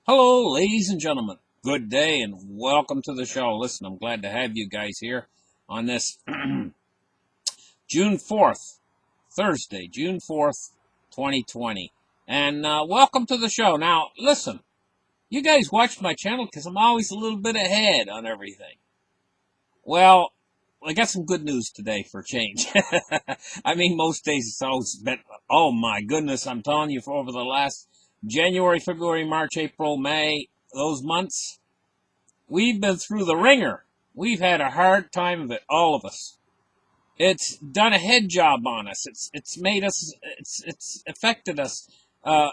Hello, ladies and gentlemen. Good day and welcome to the show. Listen, I'm glad to have you guys here on this June 4th, Thursday, June 4th, 2020. And welcome to the show. Now, listen, you guys watch my channel because I'm always a little bit ahead on everything. Well, I got some good news today for a change. I mean, most days it's always been, oh my goodness, I'm telling you, for over the last January, February, March, April, May, those months, we've been through the ringer. We've had a hard time of it, all of us. It's done a head job on us. It's made us. It's affected us.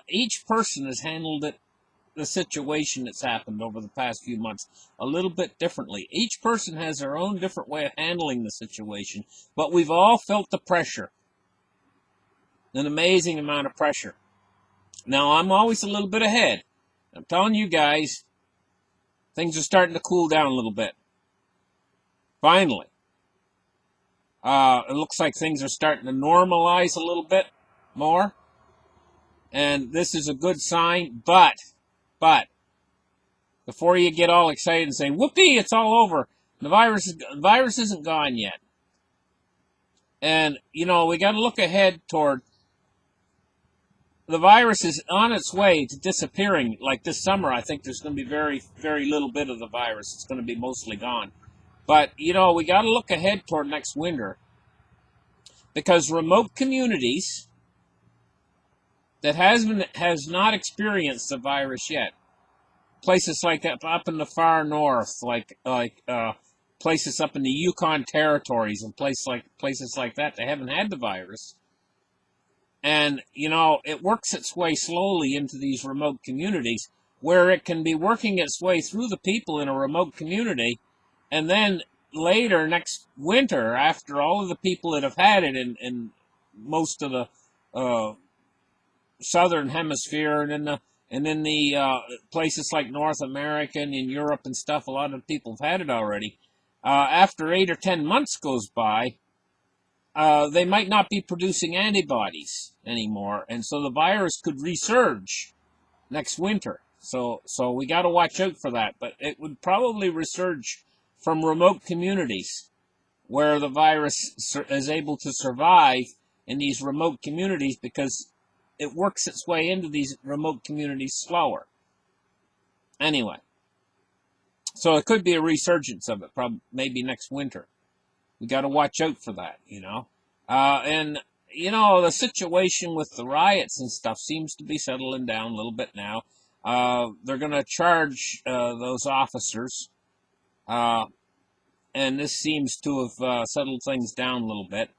Each person has handled it, the situation that's happened over the past few months, a little bit differently. Each person has their own different way of handling the situation, but we've all felt the pressure, an amazing amount of pressure. Now, I'm always a little bit ahead. I'm telling you guys, things are starting to cool down a little bit. Finally. It looks like things are starting to normalize a little bit more. And this is a good sign, but, before you get all excited and say, whoopee, it's all over, the virus isn't gone yet. And, you know, we got to look ahead toward, the virus is on its way to disappearing. Like this summer, I think there's going to be very, very little bit of the virus. It's going to be mostly gone. But, you know, we got to look ahead toward next winter, because remote communities that has not experienced the virus yet, places like that up in the far north, like places up in the Yukon territories and places like that, they haven't had the virus. And, you know, it works its way slowly into these remote communities, where it can be working its way through the people in a remote community, and then later next winter, after all of the people that have had it in most of the southern hemisphere and in the places like North America and in Europe and stuff, a lot of people have had it already. After 8 or 10 months goes by, they might not be producing antibodies anymore, and so the virus could resurge next winter. So we got to watch out for that. But it would probably resurge from remote communities where the virus is able to survive in these remote communities, because it works its way into these remote communities slower. Anyway, so it could be a resurgence of it, probably maybe next winter. We got to watch out for that, you know. And, you know, the situation with the riots and stuff seems to be settling down a little bit now. They're going to charge those officers, and this seems to have settled things down a little bit.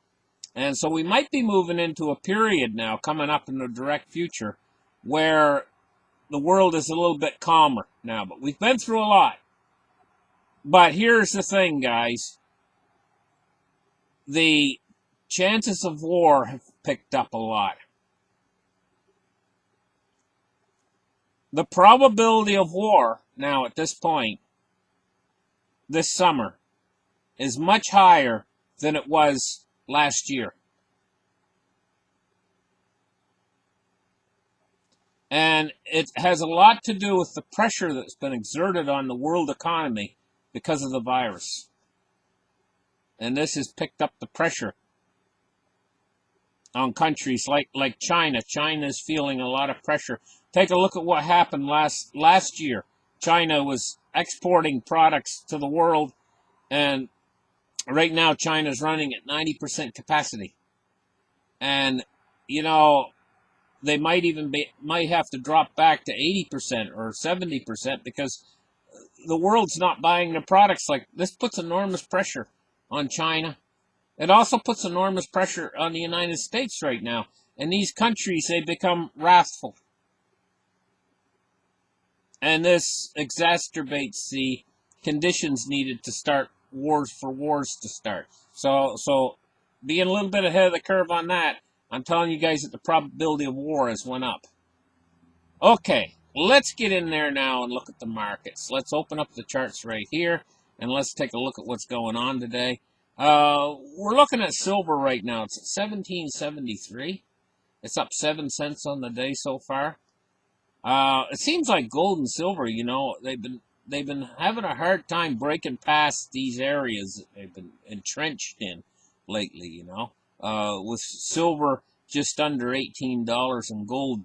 And so we might be moving into a period now coming up in the direct future where the world is a little bit calmer now. But we've been through a lot. But here's the thing, guys. The chances of war have picked up a lot. The probability of war now at this point, this summer, is much higher than it was last year. And it has a lot to do with the pressure that's been exerted on the world economy because of the virus. And this has picked up the pressure on countries like China. China is feeling a lot of pressure. Take a look at what happened last year. China was exporting products to the world, and right now China's running at 90% capacity. And, you know, they might have to drop back to 80% or 70% because the world's not buying their products. Like, this puts enormous pressure on China. It also puts enormous pressure on the United States right now. And these countries, they become wrathful. And this exacerbates the conditions needed to start wars to start. So being a little bit ahead of the curve on that, I'm telling you guys that the probability of war has went up. Okay, let's get in there now and look at the markets. Let's open up the charts right here, and let's take a look at what's going on today. We're looking at silver right now. It's at $17.73. It's up 7 cents on the day so far. It seems like gold and silver, they've been having a hard time breaking past these areas that they've been entrenched in lately. With silver just under $18 and gold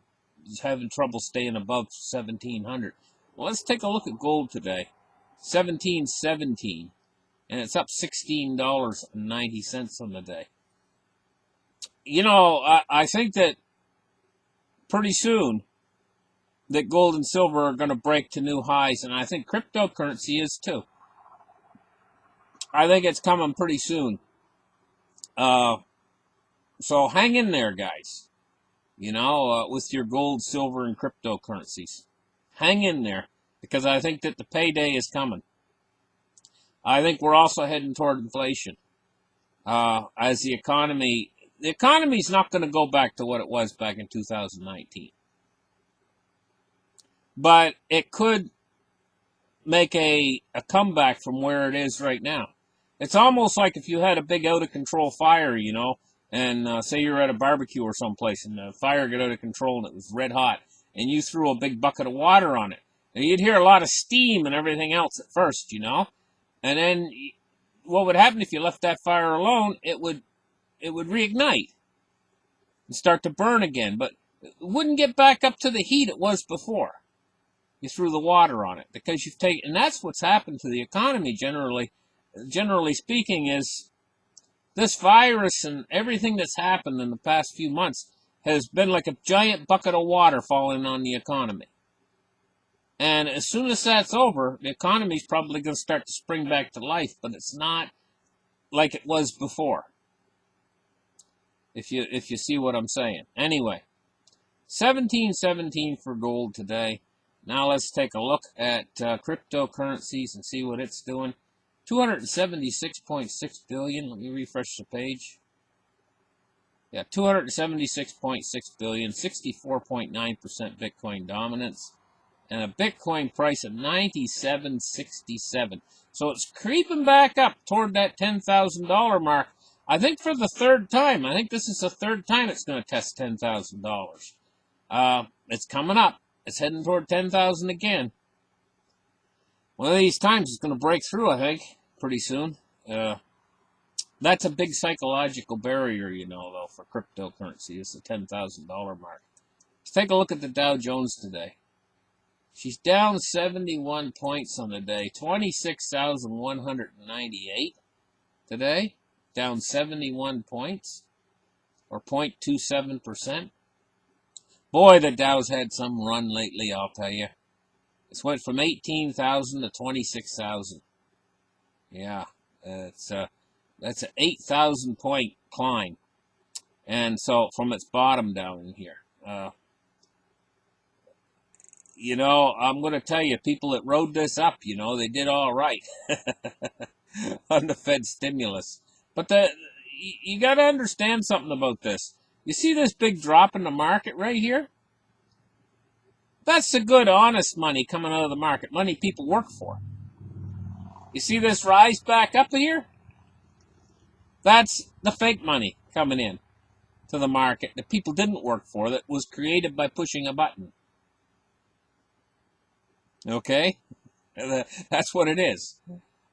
is having trouble staying above 1700. Well, let's take a look at gold today. 1717, and it's up $16.90 on the day. I think that pretty soon that gold and silver are going to break to new highs, and I think cryptocurrency is too. I think it's coming pretty soon. So hang in there, guys. With your gold, silver, and cryptocurrencies. Hang in there, because I think that the payday is coming. I think we're also heading toward inflation. As the economy's not going to go back to what it was back in 2019. But it could make a comeback from where it is right now. It's almost like if you had a big out-of-control fire, and say you're at a barbecue or someplace, and the fire got out of control and it was red hot, and you threw a big bucket of water on it. And you'd hear a lot of steam and everything else at first, and then what would happen if you left that fire alone? It would reignite and start to burn again, but it wouldn't get back up to the heat it was before you threw the water on it, because you've taken, and that's what's happened to the economy generally speaking, is this virus and everything that's happened in the past few months has been like a giant bucket of water falling on the economy. And as soon as that's over, the economy's probably going to start to spring back to life, but it's not like it was before. If you see what I'm saying. Anyway, 1717 for gold today. Now let's take a look at cryptocurrencies and see what it's doing. 276.6 billion. Let me refresh the page. Yeah, 276.6 billion, 64.9% Bitcoin dominance, and a Bitcoin price of 97.67. So it's creeping back up toward that $10,000 mark. I think for the third time. I think this is the third time it's going to test $10,000. It's coming up. It's heading toward 10,000 again. One of these times it's going to break through, I think, pretty soon. That's a big psychological barrier, though, for cryptocurrency. It's the $10,000 mark. Let's take a look at the Dow Jones today. She's down 71 points on the day, 26,198 today, down 71 points, or 0.27%. Boy, the Dow's had some run lately, I'll tell you. It's went from 18,000 to 26,000. Yeah, that's an 8,000 point climb. And so from its bottom down in here. I'm going to tell you, people that rode this up, they did all right on the Fed stimulus. But you got to understand something about this. You see this big drop in the market right here? That's the good, honest money coming out of the market, money people work for. You see this rise back up here? That's the fake money coming in to the market that people didn't work for, that was created by pushing a button. Okay? That's what it is.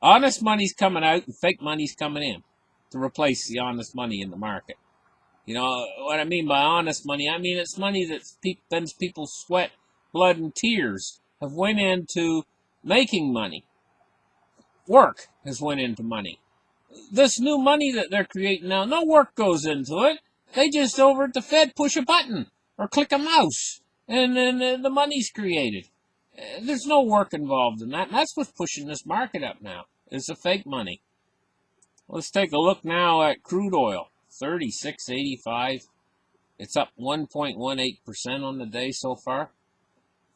Honest money's coming out and fake money's coming in to replace the honest money in the market. What I mean by honest money, I mean it's money that spends people's sweat, blood, and tears have went into making money. Work has went into money. This new money that they're creating now, no work goes into it. They just over at the Fed push a button or click a mouse, and then the money's created. There's no work involved in that, and that's what's pushing this market up now. It's the fake money. Let's take a look now at crude oil. 36.85. It's up 1.18% on the day so far.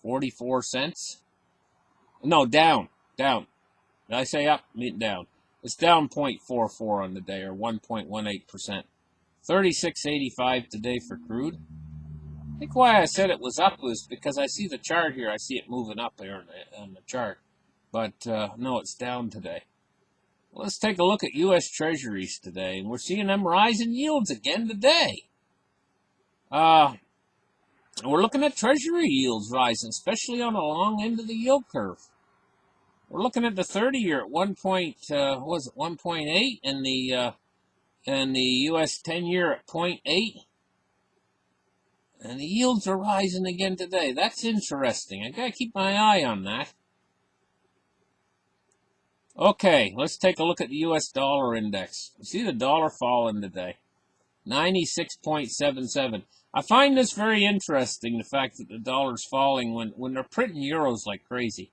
44 cents. No, down. Did I say up? I mean down. It's down 0.44 on the day, or 1.18%. 36.85 today for crude. I think why I said it was up was because I see the chart here. I see it moving up there on the chart. But no, it's down today. Let's take a look at U.S. Treasuries today, and we're seeing them rise in yields again today. We're looking at treasury yields rising, especially on the long end of the yield curve. We're looking at the 30-year at 1.8, and the U.S. 10-year at 0.8, and the yields are rising again today. That's interesting. I gotta keep my eye on that. Okay, let's take a look at the U.S. dollar index. You see the dollar falling today, 96.77. I find this very interesting, the fact that the dollar's falling when they're printing euros like crazy.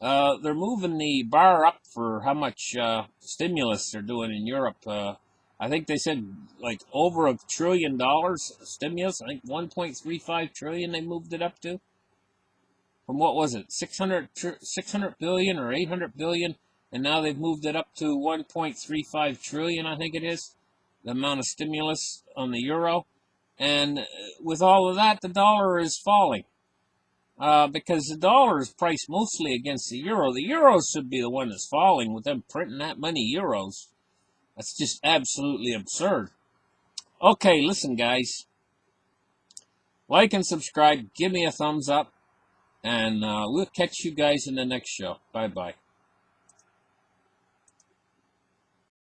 They're moving the bar up for how much stimulus they're doing in Europe. I think they said like over $1 trillion stimulus. I think 1.35 trillion they moved it up to. From what was it, 600 billion or 800 billion, and now they've moved it up to 1.35 trillion, I think it is, the amount of stimulus on the euro. And with all of that, the dollar is falling. Because the dollar is priced mostly against the euro. The euro should be the one that's falling with them printing that many euros. That's just absolutely absurd. Okay, listen, guys. Like and subscribe. Give me a thumbs up. And we'll catch you guys in the next show. Bye-bye.